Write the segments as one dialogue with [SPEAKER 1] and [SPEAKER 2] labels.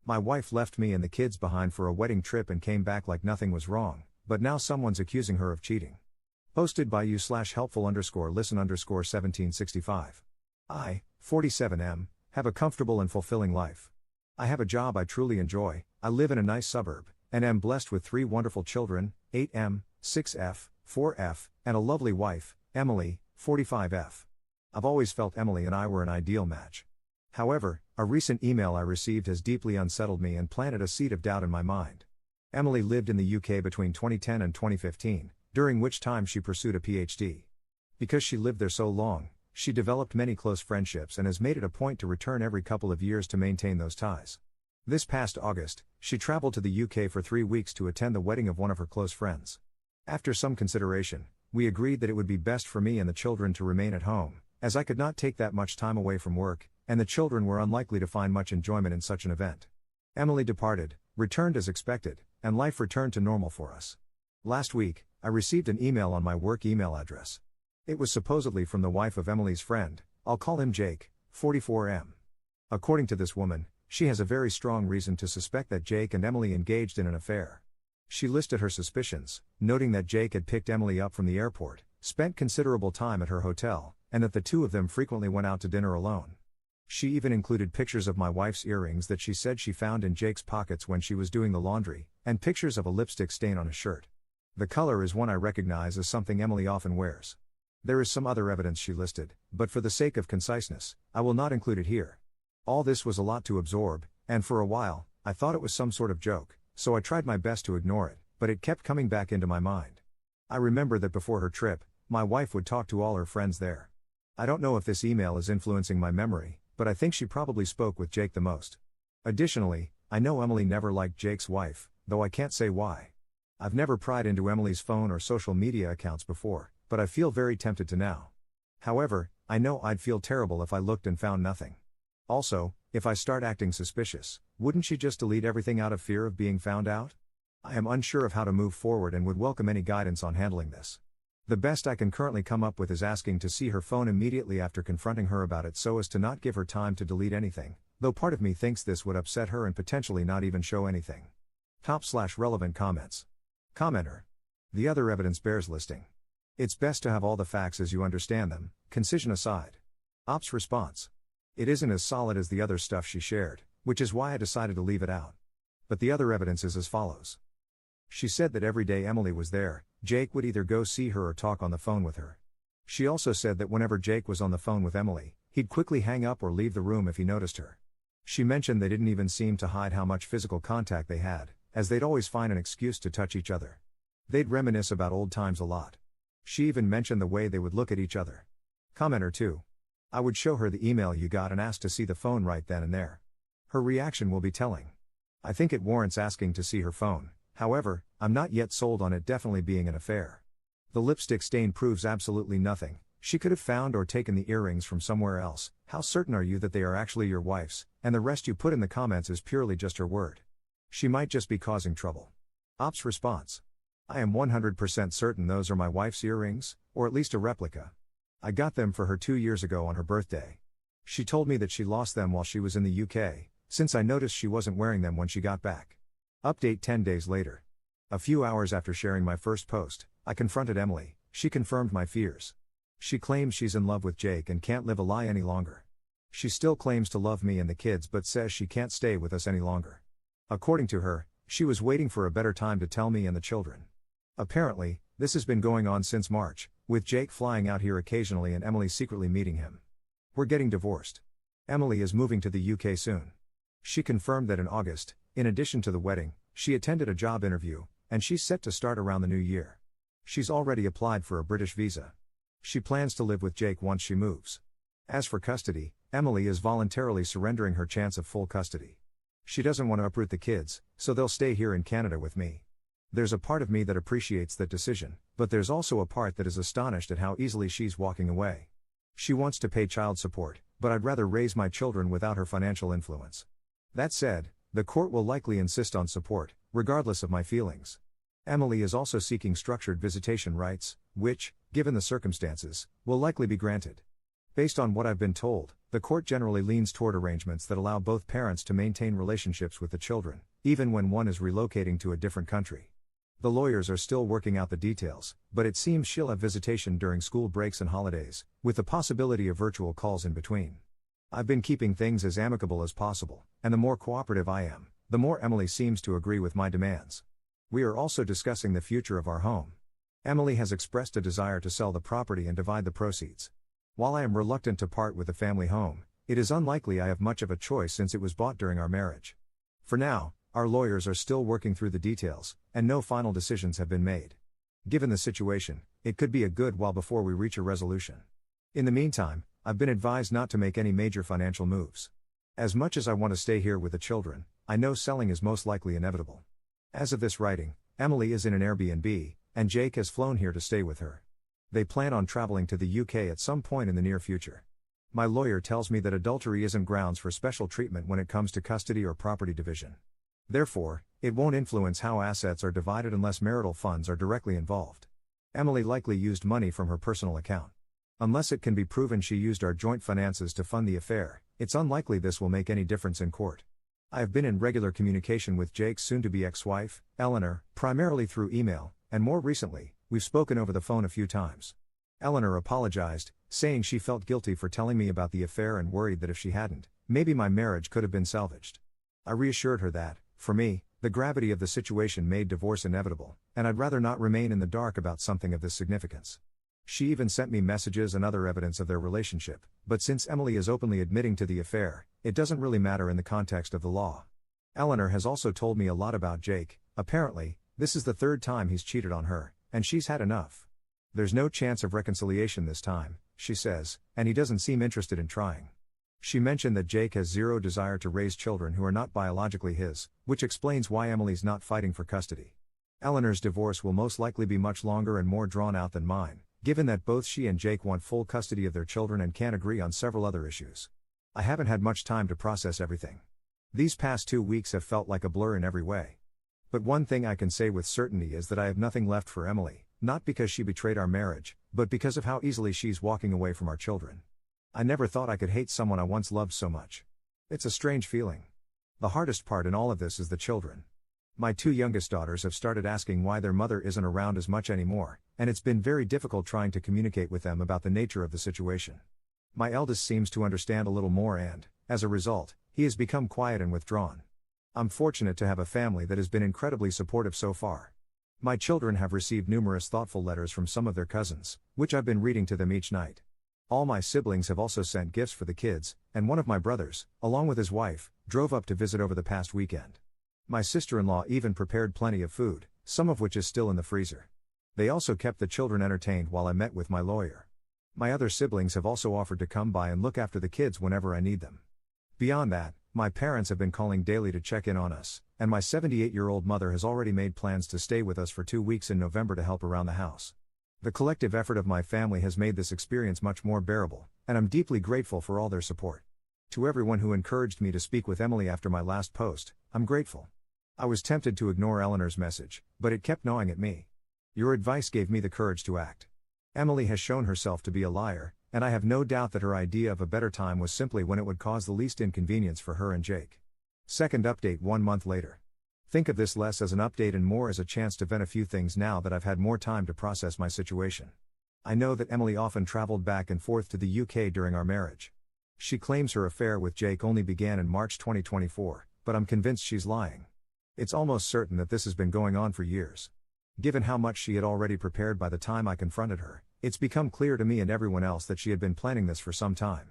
[SPEAKER 1] My wife left me and the kids behind for a wedding trip and came back like nothing was wrong, but now someone's accusing her of cheating. Posted by you/helpful_listen_1765. I, 47M, have a comfortable and fulfilling life. I have a job I truly enjoy, I live in a nice suburb, and am blessed with 3 wonderful children, 8M, 6F, 4F, and a lovely wife, Emily, 45F. I've always felt Emily and I were an ideal match. However, a recent email I received has deeply unsettled me and planted a seed of doubt in my mind. Emily lived in the UK between 2010 and 2015, during which time she pursued a PhD. Because she lived there so long, she developed many close friendships and has made it a point to return every couple of years to maintain those ties. This past August, she traveled to the UK for 3 weeks to attend the wedding of one of her close friends. After some consideration, we agreed that it would be best for me and the children to remain at home, as I could not take that much time away from work, and the children were unlikely to find much enjoyment in such an event. Emily departed, returned as expected, and life returned to normal for us. Last week, I received an email on my work email address. It was supposedly from the wife of Emily's friend, I'll call him Jake, 44M. According to this woman, she has a very strong reason to suspect that Jake and Emily engaged in an affair. She listed her suspicions, noting that Jake had picked Emily up from the airport, spent considerable time at her hotel, and that the two of them frequently went out to dinner alone. She even included pictures of my wife's earrings that she said she found in Jake's pockets when she was doing the laundry, and pictures of a lipstick stain on his shirt. The color is one I recognize as something Emily often wears. There is some other evidence she listed, but for the sake of conciseness, I will not include it here. All this was a lot to absorb, and for a while, I thought it was some sort of joke, so I tried my best to ignore it, but it kept coming back into my mind. I remember that before her trip, my wife would talk to all her friends there. I don't know if this email is influencing my memory, but I think she probably spoke with Jake the most. Additionally, I know Emily never liked Jake's wife, though I can't say why. I've never pried into Emily's phone or social media accounts before, but I feel very tempted to now. However, I know I'd feel terrible if I looked and found nothing. Also, if I start acting suspicious, wouldn't she just delete everything out of fear of being found out? I am unsure of how to move forward and would welcome any guidance on handling this. The best I can currently come up with is asking to see her phone immediately after confronting her about it so as to not give her time to delete anything, though part of me thinks this would upset her and potentially not even show anything. Top/relevant comments. Commenter. The other evidence bears listing. It's best to have all the facts as you understand them, concision aside. Ops response. It isn't as solid as the other stuff she shared, which is why I decided to leave it out. But the other evidence is as follows. She said that every day Emily was there, Jake would either go see her or talk on the phone with her. She also said that whenever Jake was on the phone with Emily, he'd quickly hang up or leave the room if he noticed her. She mentioned they didn't even seem to hide how much physical contact they had, as they'd always find an excuse to touch each other. They'd reminisce about old times a lot. She even mentioned the way they would look at each other. Commenter 2. I would show her the email you got and ask to see the phone right then and there. Her reaction will be telling. I think it warrants asking to see her phone. However, I'm not yet sold on it definitely being an affair. The lipstick stain proves absolutely nothing. She could have found or taken the earrings from somewhere else. How certain are you that they are actually your wife's, and the rest you put in the comments is purely just her word? She might just be causing trouble. Ops response. I am 100% certain those are my wife's earrings, or at least a replica. I got them for her 2 years ago on her birthday. She told me that she lost them while she was in the UK, since I noticed she wasn't wearing them when she got back. Update 10 days later. A few hours after sharing my first post, I confronted Emily. She confirmed my fears. She claims she's in love with Jake and can't live a lie any longer. She still claims to love me and the kids but says she can't stay with us any longer. According to her, she was waiting for a better time to tell me and the children. Apparently, this has been going on since March, with Jake flying out here occasionally and Emily secretly meeting him. We're getting divorced. Emily is moving to the UK soon. She confirmed that in August, in addition to the wedding, she attended a job interview, and she's set to start around the new year. She's already applied for a British visa. She plans to live with Jake once she moves. As for custody, Emily is voluntarily surrendering her chance of full custody. She doesn't want to uproot the kids, so they'll stay here in Canada with me. There's a part of me that appreciates that decision, but there's also a part that is astonished at how easily she's walking away. She wants to pay child support, but I'd rather raise my children without her financial influence. That said, the court will likely insist on support, regardless of my feelings. Emily is also seeking structured visitation rights, which, given the circumstances, will likely be granted. Based on what I've been told, the court generally leans toward arrangements that allow both parents to maintain relationships with the children, even when one is relocating to a different country. The lawyers are still working out the details, but it seems she'll have visitation during school breaks and holidays, with the possibility of virtual calls in between. I've been keeping things as amicable as possible, and the more cooperative I am, the more Emily seems to agree with my demands. We are also discussing the future of our home. Emily has expressed a desire to sell the property and divide the proceeds. While I am reluctant to part with the family home, it is unlikely I have much of a choice since it was bought during our marriage. For now, our lawyers are still working through the details, and no final decisions have been made. Given the situation, it could be a good while before we reach a resolution. In the meantime, I've been advised not to make any major financial moves. As much as I want to stay here with the children, I know selling is most likely inevitable. As of this writing, Emily is in an Airbnb, and Jake has flown here to stay with her. They plan on traveling to the UK at some point in the near future. My lawyer tells me that adultery isn't grounds for special treatment when it comes to custody or property division. Therefore, it won't influence how assets are divided unless marital funds are directly involved. Emily likely used money from her personal account. Unless it can be proven she used our joint finances to fund the affair, it's unlikely this will make any difference in court. I have been in regular communication with Jake's soon-to-be ex-wife, Eleanor, primarily through email, and more recently, we've spoken over the phone a few times. Eleanor apologized, saying she felt guilty for telling me about the affair and worried that if she hadn't, maybe my marriage could have been salvaged. I reassured her that, for me, the gravity of the situation made divorce inevitable, and I'd rather not remain in the dark about something of this significance. She even sent me messages and other evidence of their relationship, but since Emily is openly admitting to the affair, it doesn't really matter in the context of the law. Eleanor has also told me a lot about Jake. Apparently, this is the third time he's cheated on her, and she's had enough. There's no chance of reconciliation this time, she says, and he doesn't seem interested in trying. She mentioned that Jake has zero desire to raise children who are not biologically his, which explains why Emily's not fighting for custody. Eleanor's divorce will most likely be much longer and more drawn out than mine, given that both she and Jake want full custody of their children and can't agree on several other issues. I haven't had much time to process everything. These past 2 weeks have felt like a blur in every way. But one thing I can say with certainty is that I have nothing left for Emily, not because she betrayed our marriage, but because of how easily she's walking away from our children. I never thought I could hate someone I once loved so much. It's a strange feeling. The hardest part in all of this is the children. My 2 youngest daughters have started asking why their mother isn't around as much anymore, and it's been very difficult trying to communicate with them about the nature of the situation. My eldest seems to understand a little more and, as a result, he has become quiet and withdrawn. I'm fortunate to have a family that has been incredibly supportive so far. My children have received numerous thoughtful letters from some of their cousins, which I've been reading to them each night. All my siblings have also sent gifts for the kids, and one of my brothers, along with his wife, drove up to visit over the past weekend. My sister-in-law even prepared plenty of food, some of which is still in the freezer. They also kept the children entertained while I met with my lawyer. My other siblings have also offered to come by and look after the kids whenever I need them. Beyond that, my parents have been calling daily to check in on us, and my 78-year-old mother has already made plans to stay with us for 2 weeks in November to help around the house. The collective effort of my family has made this experience much more bearable, and I'm deeply grateful for all their support. To everyone who encouraged me to speak with Emily after my last post, I'm grateful. I was tempted to ignore Eleanor's message, but it kept gnawing at me. Your advice gave me the courage to act. Emily has shown herself to be a liar, and I have no doubt that her idea of a better time was simply when it would cause the least inconvenience for her and Jake. Second update 1 month later. Think of this less as an update and more as a chance to vent a few things now that I've had more time to process my situation. I know that Emily often traveled back and forth to the UK during our marriage. She claims her affair with Jake only began in March 2024, but I'm convinced she's lying. It's almost certain that this has been going on for years. Given how much she had already prepared by the time I confronted her, it's become clear to me and everyone else that she had been planning this for some time.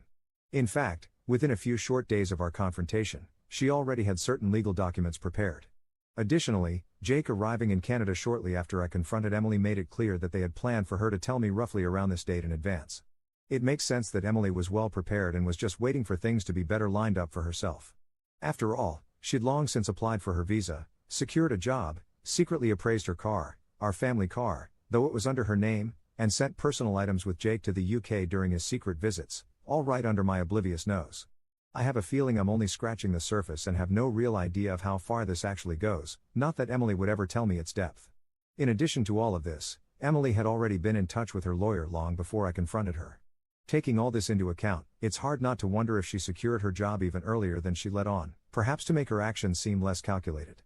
[SPEAKER 1] In fact, within a few short days of our confrontation, she already had certain legal documents prepared. Additionally, Jake arriving in Canada shortly after I confronted Emily made it clear that they had planned for her to tell me roughly around this date in advance. It makes sense that Emily was well prepared and was just waiting for things to be better lined up for herself. After all, she'd long since applied for her visa, secured a job, secretly appraised her car, our family car, though it was under her name, and sent personal items with Jake to the UK during his secret visits, all right under my oblivious nose. I have a feeling I'm only scratching the surface and have no real idea of how far this actually goes, not that Emily would ever tell me its depth. In addition to all of this, Emily had already been in touch with her lawyer long before I confronted her. Taking all this into account, it's hard not to wonder if she secured her job even earlier than she let on, perhaps to make her actions seem less calculated.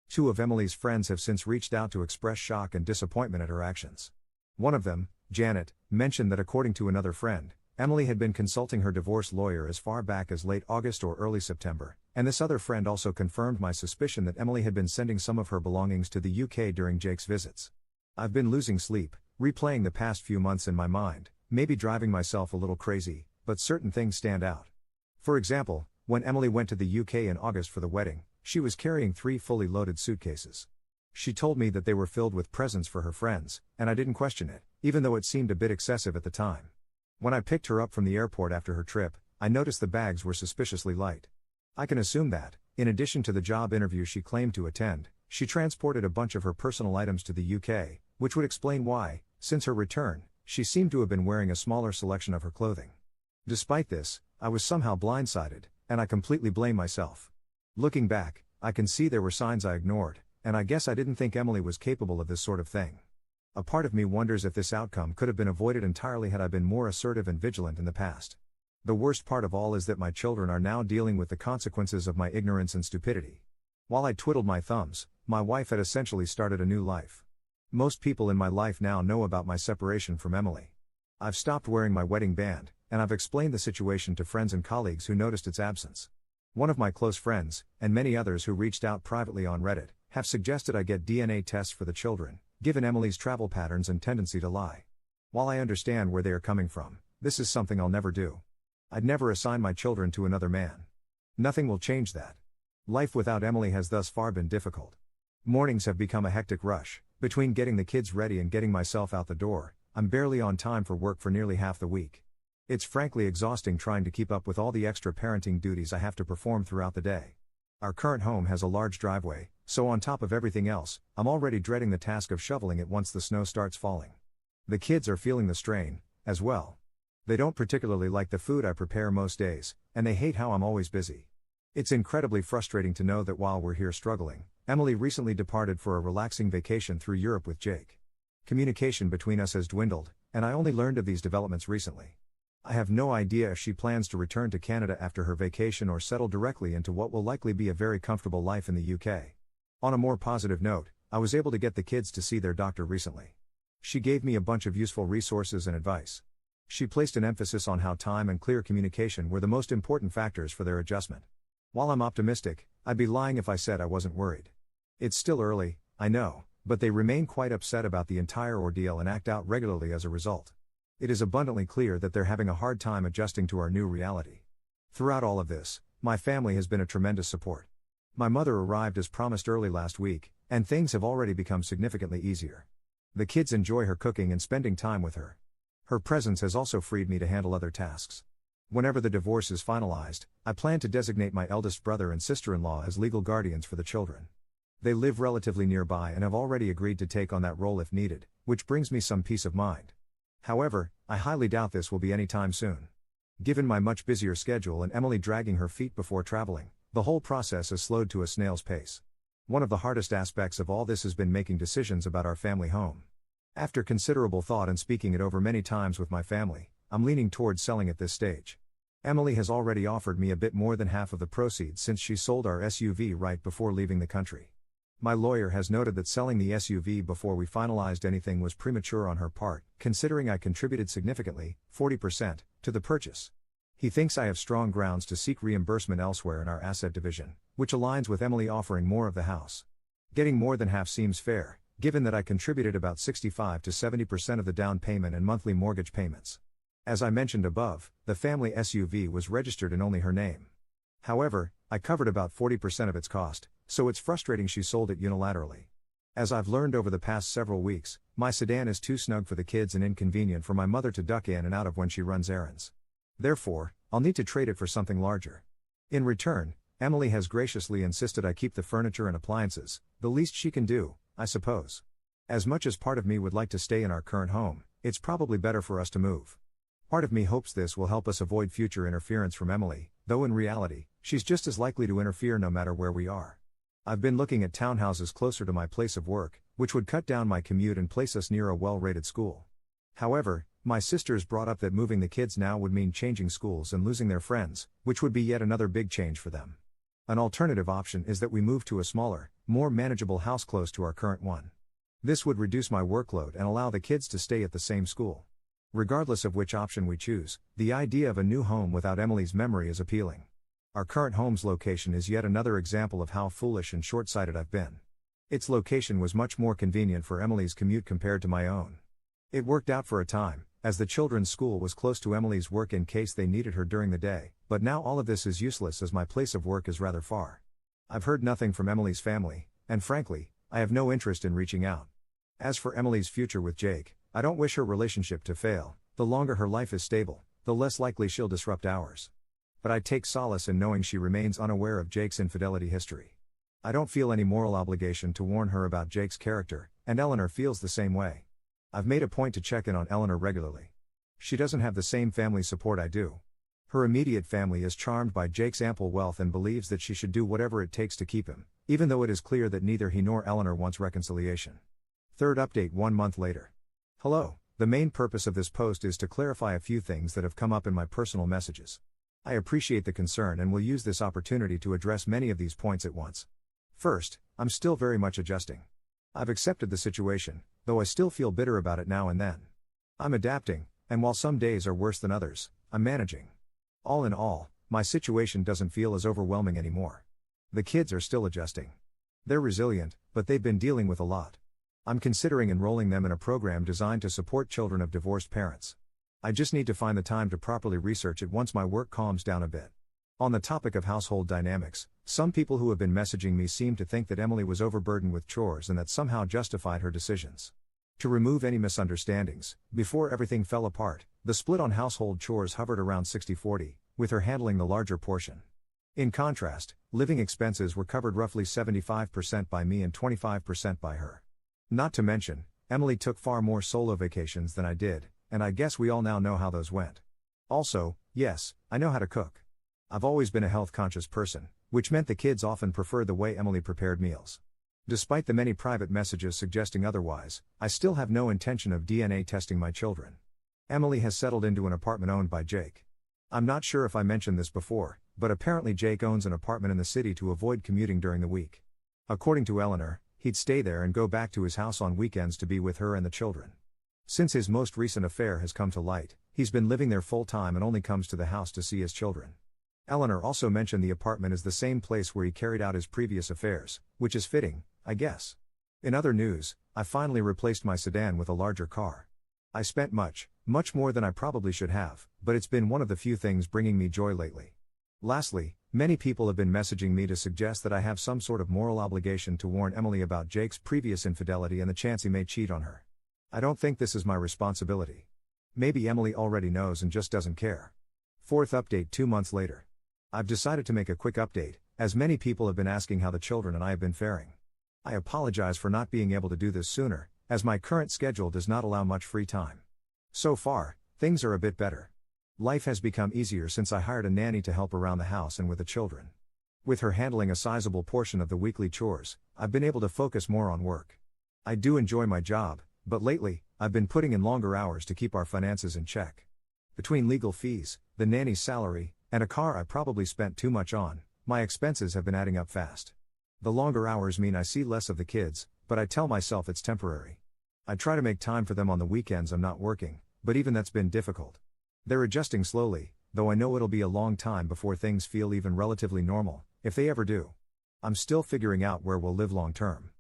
[SPEAKER 1] Two of Emily's friends have since reached out to express shock and disappointment at her actions. One of them, Janet, mentioned that according to another friend, Emily had been consulting her divorce lawyer as far back as late August or early September, and this other friend also confirmed my suspicion that Emily had been sending some of her belongings to the UK during Jake's visits. I've been losing sleep, replaying the past few months in my mind, maybe driving myself a little crazy, but certain things stand out. For example, when Emily went to the UK in August for the wedding, she was carrying 3 fully loaded suitcases. She told me that they were filled with presents for her friends, and I didn't question it, even though it seemed a bit excessive at the time. When I picked her up from the airport after her trip, I noticed the bags were suspiciously light. I can assume that, in addition to the job interview she claimed to attend, she transported a bunch of her personal items to the UK, which would explain why, since her return, she seemed to have been wearing a smaller selection of her clothing. Despite this, I was somehow blindsided, and I completely blame myself. Looking back, I can see there were signs I ignored, and I guess I didn't think Emily was capable of this sort of thing. A part of me wonders if this outcome could have been avoided entirely had I been more assertive and vigilant in the past. The worst part of all is that my children are now dealing with the consequences of my ignorance and stupidity. While I twiddled my thumbs, my wife had essentially started a new life. Most people in my life now know about my separation from Emily. I've stopped wearing my wedding band, and I've explained the situation to friends and colleagues who noticed its absence. One of my close friends, and many others who reached out privately on Reddit, have suggested I get DNA tests for the children, given Emily's travel patterns and tendency to lie. While I understand where they are coming from, this is something I'll never do. I'd never assign my children to another man. Nothing will change that. Life without Emily has thus far been difficult. Mornings have become a hectic rush. Between getting the kids ready and getting myself out the door, I'm barely on time for work for nearly half the week. It's frankly exhausting trying to keep up with all the extra parenting duties I have to perform throughout the day. Our current home has a large driveway, so on top of everything else, I'm already dreading the task of shoveling it once the snow starts falling. The kids are feeling the strain, as well. They don't particularly like the food I prepare most days, and they hate how I'm always busy. It's incredibly frustrating to know that while we're here struggling, Emily recently departed for a relaxing vacation through Europe with Jake. Communication between us has dwindled, and I only learned of these developments recently. I have no idea if she plans to return to Canada after her vacation or settle directly into what will likely be a very comfortable life in the UK. On a more positive note, I was able to get the kids to see their doctor recently. She gave me a bunch of useful resources and advice. She placed an emphasis on how time and clear communication were the most important factors for their adjustment. While I'm optimistic, I'd be lying if I said I wasn't worried. It's still early, I know, but they remain quite upset about the entire ordeal and act out regularly as a result. It is abundantly clear that they're having a hard time adjusting to our new reality. Throughout all of this, my family has been a tremendous support. My mother arrived as promised early last week, and things have already become significantly easier. The kids enjoy her cooking and spending time with her. Her presence has also freed me to handle other tasks. Whenever the divorce is finalized, I plan to designate my eldest brother and sister-in-law as legal guardians for the children. They live relatively nearby and have already agreed to take on that role if needed, which brings me some peace of mind. However, I highly doubt this will be any time soon. Given my much busier schedule and Emily dragging her feet before traveling, the whole process has slowed to a snail's pace. One of the hardest aspects of all this has been making decisions about our family home. After considerable thought and speaking it over many times with my family, I'm leaning towards selling at this stage. Emily has already offered me a bit more than half of the proceeds since she sold our SUV right before leaving the country. My lawyer has noted that selling the SUV before we finalized anything was premature on her part, considering I contributed significantly, 40%, to the purchase. He thinks I have strong grounds to seek reimbursement elsewhere in our asset division, which aligns with Emily offering more of the house. Getting more than half seems fair, given that I contributed about 65 to 70% of the down payment and monthly mortgage payments. As I mentioned above, the family SUV was registered in only her name. However, I covered about 40% of its cost, so it's frustrating she sold it unilaterally. As I've learned over the past several weeks, my sedan is too snug for the kids and inconvenient for my mother to duck in and out of when she runs errands. Therefore, I'll need to trade it for something larger. In return, Emily has graciously insisted I keep the furniture and appliances, the least she can do, I suppose. As much as part of me would like to stay in our current home, it's probably better for us to move. Part of me hopes this will help us avoid future interference from Emily, though in reality, she's just as likely to interfere no matter where we are. I've been looking at townhouses closer to my place of work, which would cut down my commute and place us near a well-rated school. However, My sisters brought up that moving the kids now would mean changing schools and losing their friends, which would be yet another big change for them. An alternative option is that we move to a smaller, more manageable house close to our current one. This would reduce my workload and allow the kids to stay at the same school. Regardless of which option we choose, the idea of a new home without Emily's memory is appealing. Our current home's location is yet another example of how foolish and short-sighted I've been. Its location was much more convenient for Emily's commute compared to my own. It worked out for a time, as the children's school was close to Emily's work in case they needed her during the day, but now all of this is useless as my place of work is rather far. I've heard nothing from Emily's family, and frankly, I have no interest in reaching out. As for Emily's future with Jake, I don't wish her relationship to fail. The longer her life is stable, the less likely she'll disrupt ours. But I take solace in knowing she remains unaware of Jake's infidelity history. I don't feel any moral obligation to warn her about Jake's character, and Eleanor feels the same way. I've made a point to check in on Eleanor regularly. She doesn't have the same family support I do. Her immediate family is charmed by Jake's ample wealth and believes that she should do whatever it takes to keep him, even though it is clear that neither he nor Eleanor wants reconciliation. Third update 1 month later. Hello, the main purpose of this post is to clarify a few things that have come up in my personal messages. I appreciate the concern and will use this opportunity to address many of these points at once. First, I'm still very much adjusting. I've accepted the situation, though I still feel bitter about it now and then. I'm adapting, and while some days are worse than others, I'm managing. All in all, my situation doesn't feel as overwhelming anymore. The kids are still adjusting. They're resilient, but they've been dealing with a lot. I'm considering enrolling them in a program designed to support children of divorced parents. I just need to find the time to properly research it once my work calms down a bit. On the topic of household dynamics, some people who have been messaging me seem to think that Emily was overburdened with chores and that somehow justified her decisions. To remove any misunderstandings, before everything fell apart, the split on household chores hovered around 60-40, with her handling the larger portion. In contrast, living expenses were covered roughly 75% by me and 25% by her. Not to mention, Emily took far more solo vacations than I did, and I guess we all now know how those went. Also, yes, I know how to cook. I've always been a health-conscious person, which meant the kids often preferred the way Emily prepared meals. Despite the many private messages suggesting otherwise, I still have no intention of DNA testing my children. Emily has settled into an apartment owned by Jake. I'm not sure if I mentioned this before, but apparently Jake owns an apartment in the city to avoid commuting during the week. According to Eleanor, he'd stay there and go back to his house on weekends to be with her and the children. Since his most recent affair has come to light, he's been living there full-time and only comes to the house to see his children. Eleanor also mentioned the apartment is the same place where he carried out his previous affairs, which is fitting, I guess. In other news, I finally replaced my sedan with a larger car. I spent much more than I probably should have, but it's been one of the few things bringing me joy lately. Lastly, many people have been messaging me to suggest that I have some sort of moral obligation to warn Emily about Jake's previous infidelity and the chance he may cheat on her. I don't think this is my responsibility. Maybe Emily already knows and just doesn't care. Fourth update 2 months later. I've decided to make a quick update, as many people have been asking how the children and I have been faring. I apologize for not being able to do this sooner, as my current schedule does not allow much free time. So far, things are a bit better. Life has become easier since I hired a nanny to help around the house and with the children. With her handling a sizable portion of the weekly chores, I've been able to focus more on work. I do enjoy my job, but lately, I've been putting in longer hours to keep our finances in check. Between legal fees, the nanny's salary, and a car I probably spent too much on, my expenses have been adding up fast. The longer hours mean I see less of the kids, but I tell myself it's temporary. I try to make time for them on the weekends I'm not working, but even that's been difficult. They're adjusting slowly, though I know it'll be a long time before things feel even relatively normal, if they ever do. I'm still figuring out where we'll live long term.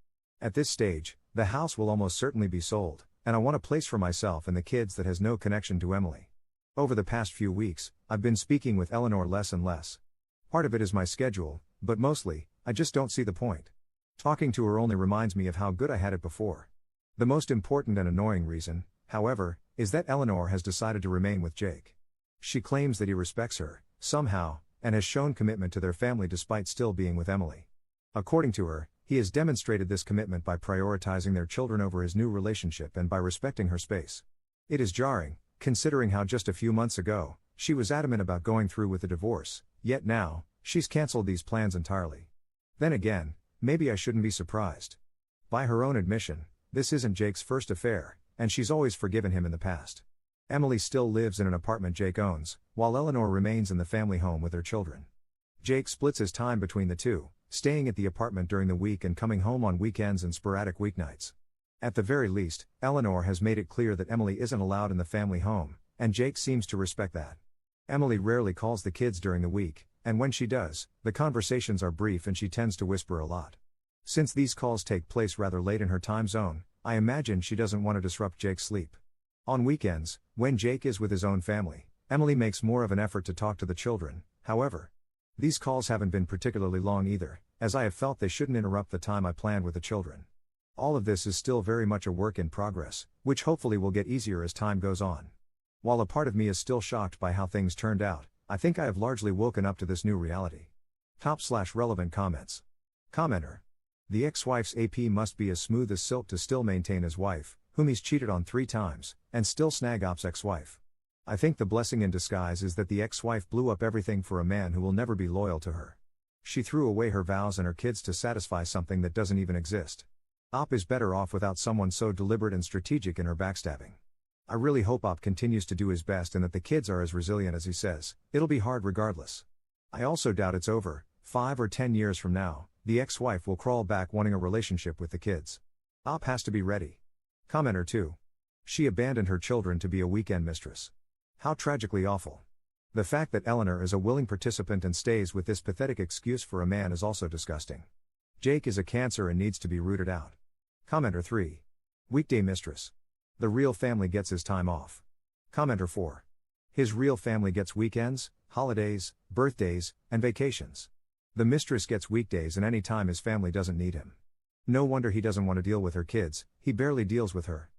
[SPEAKER 1] At this stage, the house will almost certainly be sold, and I want a place for myself and the kids that has no connection to Emily. Over the past few weeks, I've been speaking with Eleanor less and less. Part of it is my schedule, but mostly, I just don't see the point. Talking to her only reminds me of how good I had it before. The most important and annoying reason, however, is that Eleanor has decided to remain with Jake. She claims that he respects her, somehow, and has shown commitment to their family despite still being with Emily. According to her, he has demonstrated this commitment by prioritizing their children over his new relationship and by respecting her space. It is jarring, considering how just a few months ago, she was adamant about going through with the divorce, yet now, she's cancelled these plans entirely. Then again, maybe I shouldn't be surprised. By her own admission, this isn't Jake's first affair, and she's always forgiven him in the past. Emily still lives in an apartment Jake owns, while Eleanor remains in the family home with their children. Jake splits his time between the two, staying at the apartment during the week and coming home on weekends and sporadic weeknights. At the very least, Eleanor has made it clear that Emily isn't allowed in the family home, and Jake seems to respect that. Emily rarely calls the kids during the week, and when she does, the conversations are brief and she tends to whisper a lot. Since these calls take place rather late in her time zone, I imagine she doesn't want to disrupt Jake's sleep. On weekends, when Jake is with his own family, Emily makes more of an effort to talk to the children. However, these calls haven't been particularly long either, as I have felt they shouldn't interrupt the time I planned with the children. All of this is still very much a work in progress, which hopefully will get easier as time goes on. While a part of me is still shocked by how things turned out, I think I have largely woken up to this new reality. Top/relevant comments. Commenter. The ex-wife's AP must be as smooth as silk to still maintain his wife, whom he's cheated on 3 times, and still snag Op's ex-wife. I think the blessing in disguise is that the ex-wife blew up everything for a man who will never be loyal to her. She threw away her vows and her kids to satisfy something that doesn't even exist. Op is better off without someone so deliberate and strategic in her backstabbing. I really hope Op continues to do his best and that the kids are as resilient as he says. It'll be hard regardless. I also doubt it's over. 5 or 10 years from now, the ex-wife will crawl back wanting a relationship with the kids. Op has to be ready. Commenter 2. She abandoned her children to be a weekend mistress. How tragically awful. The fact that Eleanor is a willing participant and stays with this pathetic excuse for a man is also disgusting. Jake is a cancer and needs to be rooted out. Commenter 3. Weekday mistress. The real family gets his time off. Commenter 4. His real family gets weekends, holidays, birthdays, and vacations. The mistress gets weekdays and any time his family doesn't need him. No wonder he doesn't want to deal with her kids, he barely deals with her.